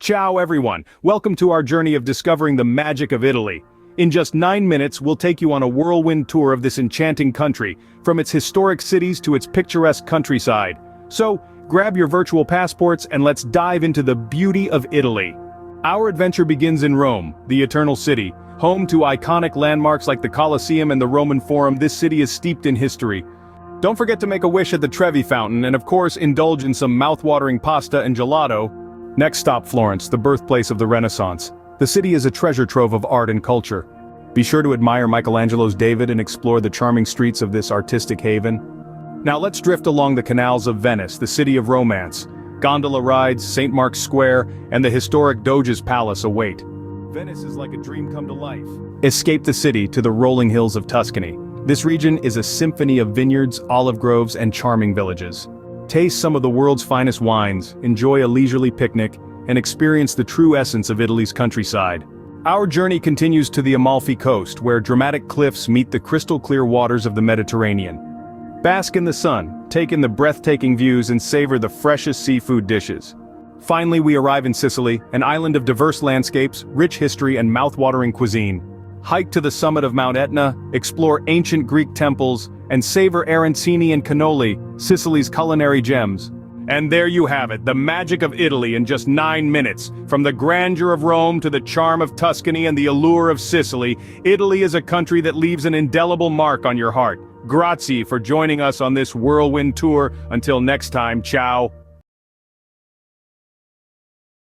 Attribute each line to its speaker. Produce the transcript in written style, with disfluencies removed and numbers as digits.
Speaker 1: Ciao everyone, welcome to our journey of discovering the magic of Italy. In just 9 minutes, we'll take you on a whirlwind tour of this enchanting country, from its historic cities to its picturesque countryside. So, grab your virtual passports and let's dive into the beauty of Italy. Our adventure begins in Rome, the Eternal City. Home to iconic landmarks like the Colosseum and the Roman Forum, this city is steeped in history. Don't forget to make a wish at the Trevi Fountain and of course indulge in some mouth-watering pasta and gelato. Next stop, Florence, the birthplace of the Renaissance. The city is a treasure trove of art and culture. Be sure to admire Michelangelo's David and explore the charming streets of this artistic haven. Now let's drift along the canals of Venice, the city of romance. Gondola rides, St. Mark's Square, and the historic Doge's Palace await. Venice is like a dream come to life. Escape the city to the rolling hills of Tuscany. This region is a symphony of vineyards, olive groves, and charming villages. Taste some of the world's finest wines, enjoy a leisurely picnic, and experience the true essence of Italy's countryside. Our journey continues to the Amalfi Coast, where dramatic cliffs meet the crystal-clear waters of the Mediterranean. Bask in the sun, take in the breathtaking views, and savor the freshest seafood dishes. Finally, we arrive in Sicily, an island of diverse landscapes, rich history, and mouth-watering cuisine. Hike to the summit of Mount Etna, explore ancient Greek temples, and savor arancini and cannoli, Sicily's culinary gems. And there you have it, the magic of Italy in just 9 minutes. From the grandeur of Rome to the charm of Tuscany and the allure of Sicily, Italy is a country that leaves an indelible mark on your heart. Grazie for joining us on this whirlwind tour. Until next time, ciao.